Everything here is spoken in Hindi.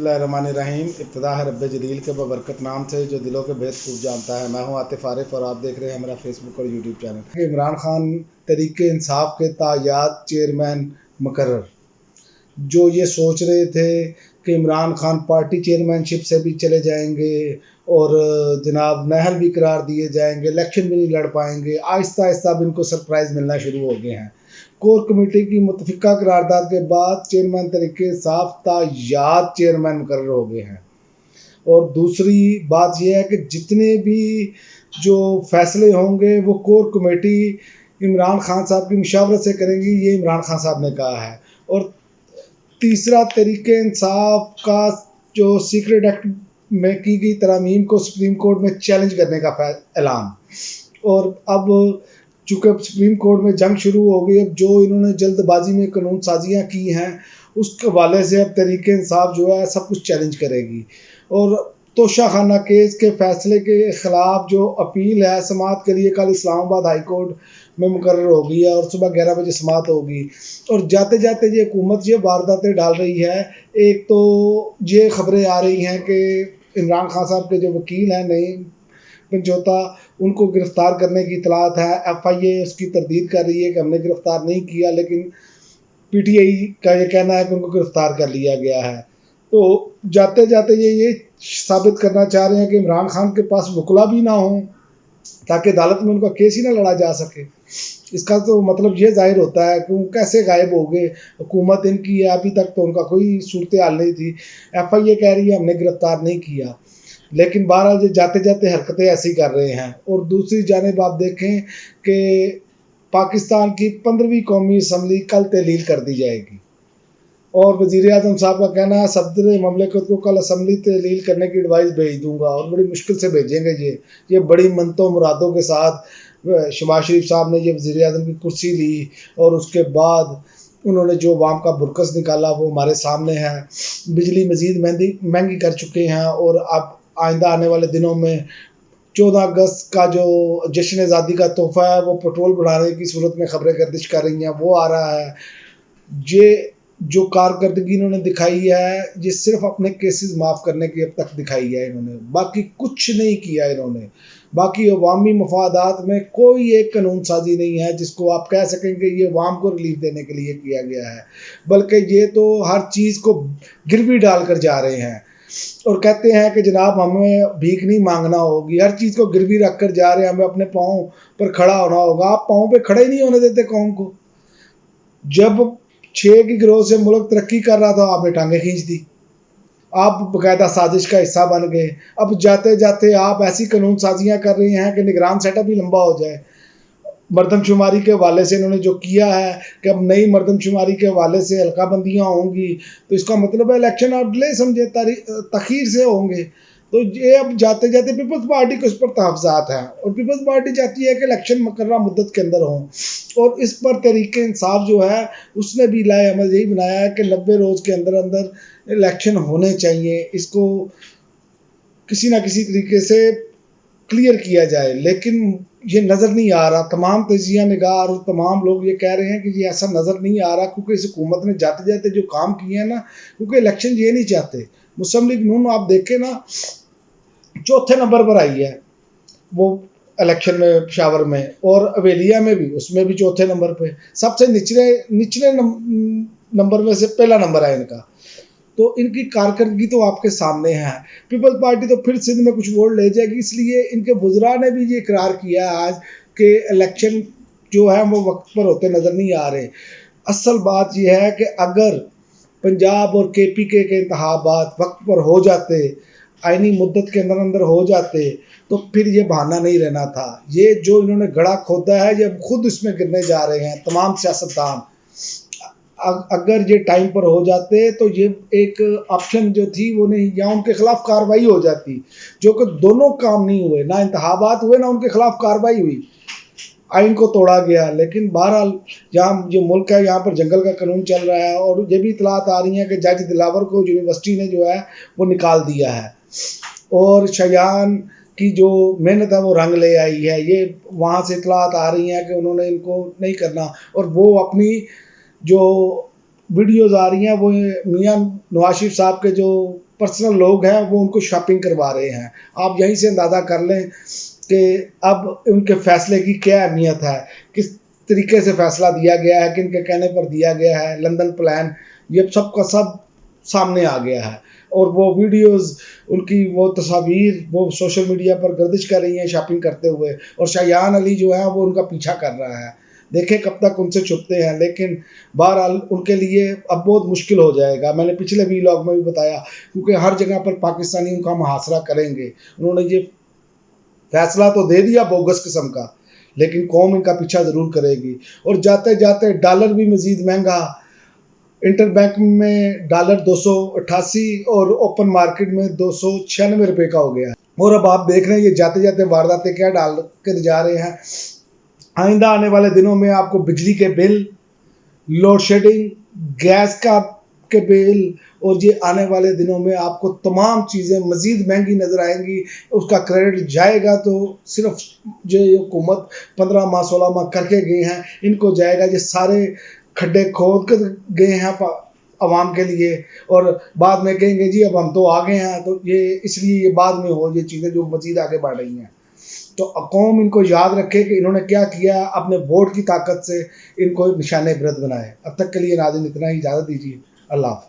बिस्मिल्लाहिर्रहमानिर्रहीम। इब्तिदा है रब्बे जलील के बबरकत नाम से जो दिलों के भेद खूब जानता है। मैं हूं आतिफ आरिफ और आप देख रहे हैं हमारा फेसबुक और यूट्यूब चैनल। इमरान खान तरीके इंसाफ के तायात चेयरमैन मुकर्रर, जो ये सोच रहे थे कि इमरान खान पार्टी चेयरमैनशिप से भी चले जाएंगे और जनाब नाअहल भी करार दिए जाएंगे, इलेक्शन भी नहीं लड़ पाएंगे, आहिस्ता आहिस्ता अब इनको सरप्राइज़ मिलना शुरू हो गए हैं। कोर कमेटी की मुतफिका करारदाद के बाद चेयरमैन तरीके इंसाफ तायात चेयरमैन मुकर्रर हो गए हैं। और दूसरी बात यह है कि जितने भी जो फैसले होंगे वो कोर कमेटी इमरान खान साहब की मुशावरत से करेंगी, ये इमरान खान साहब ने कहा है। और तीसरा, तरीके इंसाफ का जो सीक्रेट एक्ट में की गई तरमीम को सुप्रीम कोर्ट में चैलेंज करने का ऐलान। और अब चूँकि सुप्रीम कोर्ट में जंग शुरू हो गई, अब जो इन्होंने जल्दबाजी में कानून साजियाँ की हैं उस हवाले से अब तरीके इंसाफ जो है सब कुछ चैलेंज करेगी। और तोशाखाना केस के फैसले के ख़िलाफ़ जो अपील है समाअत के लिए कल इस्लामाबाद हाई कोर्ट में मुकर्रर हो गई है और सुबह 11 बजे समाअत होगी। और जाते जाते ये हुकूमत ये वारदातें डाल रही है। एक तो ये खबरें आ रही हैं कि इमरान खान साहब के जो वकील हैं नईम पंचोता, उनको गिरफ़्तार करने की इतलात है। FIA उसकी तरदीद कर रही है कि हमने गिरफ़्तार नहीं किया, लेकिन PTI का ये कहना है कि उनको गिरफ़्तार कर लिया गया है। तो जाते जाते ये साबित करना चाह रहे हैं कि इमरान खान के पास वकला भी ना हों ताकि अदालत में उनका केस ही ना लड़ा जा सके। इसका तो मतलब ये जाहिर होता है कि वो कैसे गायब हो गए। हुकूमत इनकी है, अभी तक तो उनका कोई सूरत हाल नहीं थी। FIA कह रही है हमने गिरफ़्तार नहीं किया, लेकिन बहरहाल ये जाते जाते हरकतें ऐसी कर रहे हैं। और दूसरी जानिब आप देखें कि पाकिस्तान की 15वीं कौमी असम्बली कल तहलील कर दी जाएगी और वज़ीर आज़म साहब का कहना है सदर ममलिकत को कल असम्बली तहलील करने की एडवाइस भेज दूंगा। और बड़ी मुश्किल से भेजेंगे। ये बड़ी मनतों मुरादों के साथ शहबाज शरीफ साहब ने ये वज़ीर आज़म की कुर्सी ली और उसके बाद उन्होंने जो अवाम का बुरकस निकाला वो हमारे सामने है। बिजली मज़ीद महंगी कर चुके हैं और अब आइंदा आने वाले दिनों में 14 अगस्त का जो जश्न आज़ादी का तोहफ़ा है वो पेट्रोल बढ़ाने की सूरत में खबरें गर्दिश कर रही हैं, वो आ रहा है। ये जो कारकर्दगी इन्होंने दिखाई है ये सिर्फ अपने केसेस माफ़ करने की अब तक दिखाई है इन्होंने, बाकी कुछ नहीं किया इन्होंने। बाकी अवामी मफादात में कोई एक कानून साजी नहीं है जिसको आप कह सकेंगे ये अवाम को रिलीफ देने के लिए किया गया है, बल्कि ये तो हर चीज़ को गिरवी डाल कर जा रहे हैं और कहते हैं कि जनाब हमें भीख नहीं मांगना होगी, हर चीज़ को गिरवी रख कर जा रहे हैं, हमें अपने पाँव पर खड़ा होना होगा। आप पाँव पे खड़े नहीं होने देते कौम को। जब 6 की गिरोह से मुल्क तरक्की कर रहा था आपने टांगे खींच दी, आप बाकायदा साजिश का हिस्सा बन गए। अब जाते जाते आप ऐसी कानून साजियाँ कर रहे हैं कि निगरान सेटअप ही लंबा हो जाए। मरदमशुमारी के हवाले से इन्होंने जो किया है कि अब नई मरदमशुमारी के हवाले से हल्का बंदियाँ होंगी, तो इसका मतलब है इलेक्शन आप डिले समझे तखीर से होंगे। तो ये अब जाते जाते पीपल्स पार्टी के उस पर तहफ़्ज़ात हैं और पीपल्स पार्टी चाहती है कि इलेक्शन मुकर्ररा मुद्दत के अंदर हों। और इस पर तहरीक इंसाफ जो है उसने भी लाए अमल यही बनाया है कि 90 रोज़ के अंदर अंदर इलेक्शन होने चाहिए, इसको किसी ना किसी तरीके से क्लियर किया जाए। लेकिन ये नज़र नहीं आ रहा। तमाम तजिया निगार और तमाम लोग ये कह रहे हैं कि ये ऐसा नज़र नहीं आ रहा, क्योंकि इस हुकूमत ने जाते जाते जो काम किए हैं ना, क्योंकि इलेक्शन ये नहीं चाहते। मुस्लिम लीग नून आप देखें ना, चौथे नंबर पर आई है वो इलेक्शन में पेशावर में, और अवेलिया में भी, उसमें भी चौथे नंबर पे। सबसे निचले नंबर में से पहला नंबर है इनका। तो इनकी कारकर्दगी तो आपके सामने है। पीपल्स पार्टी तो फिर सिंध में कुछ वोट ले जाएगी, इसलिए इनके वुज़रा ने भी ये इकरार किया आज कि इलेक्शन जो है वो वक्त पर होते नज़र नहीं आ रहे। असल बात यह है कि अगर पंजाब और KPK के इंतखाबात वक्त पर हो जाते, आइनी मुद्दत के अंदर अंदर हो जाते, तो फिर ये बहाना नहीं रहना था। ये जो इन्होंने गड़ा खोदा है ये खुद इसमें गिरने जा रहे हैं तमाम सियासतदान। अगर ये टाइम पर हो जाते तो ये एक ऑप्शन जो थी वो नहीं, या उनके खिलाफ कार्रवाई हो जाती, जो कि दोनों काम नहीं हुए, ना इंतखाबात हुए ना उनके खिलाफ कार्रवाई हुई, आइन को तोड़ा गया। लेकिन बहरहाल जहाँ ये मुल्क है यहाँ पर जंगल का कानून चल रहा है। और ये भी इतलात आ रही हैं कि जज दिलावर को यूनिवर्सिटी ने जो है वो निकाल दिया है और शयान की जो मेहनत है वो रंग ले आई है। ये वहाँ से इतलात आ रही हैं कि उन्होंने इनको नहीं करना और वो अपनी जो वीडियोस आ रही हैं वो मियां नवाज शरीफ साहब के जो पर्सनल लोग हैं वो उनको शॉपिंग करवा रहे हैं। आप यहीं से अंदाज़ा कर लें कि अब उनके फैसले की क्या अहमियत है, किस तरीके से फैसला दिया गया है, किन के कहने पर दिया गया है, लंदन प्लान, ये सब का सब सामने आ गया है। और वो वीडियोस, उनकी वो तस्वीर वो सोशल मीडिया पर गर्दिश कर रही हैं शॉपिंग करते हुए, और शायान अली जो है वो उनका पीछा कर रहा है। देखें कब तक उनसे छुपते हैं, लेकिन बहरहाल उनके लिए अब बहुत मुश्किल हो जाएगा। मैंने पिछले वीलॉग में भी बताया, क्योंकि हर जगह पर पाकिस्तानी उनका मुहासरा करेंगे। उन्होंने ये फैसला तो दे दिया बोगस किस्म का, लेकिन कौम इनका पीछा ज़रूर करेगी। और जाते जाते डॉलर भी मज़ीद महंगा, इंटरबैंक में डॉलर 288 और ओपन मार्केट में 296 रुपये का हो गया। और अब आप देख रहे हैं ये जाते जाते वारदातें क्या डाल कर जा रहे हैं। आइंदा आने वाले दिनों में आपको बिजली के बिल, लोड शेडिंग, गैस का के बिल, और ये आने वाले दिनों में आपको तमाम चीज़ें मज़ीद महंगी नज़र आएंगी। उसका क्रेडिट जाएगा तो सिर्फ जो हुकूमत 15 माह 16 माह करके गए हैं इनको जाएगा। ये सारे खड्डे खोद कर गए हैं आवाम के लिए, और बाद में कहेंगे जी अब हम तो आ गए हैं, तो ये इसलिए ये बाद में हो ये चीज़ें जो मज़ीद आगे बढ़ रही हैं। तो कौम इनको याद रखे कि इन्होंने क्या किया, अपने वोट की ताकत से इनको निशाने इबरत बनाए। अब तक के लिए नाज़रीन इतना ही, इजाज़त दीजिए। अल्लाह हाफ़िज़।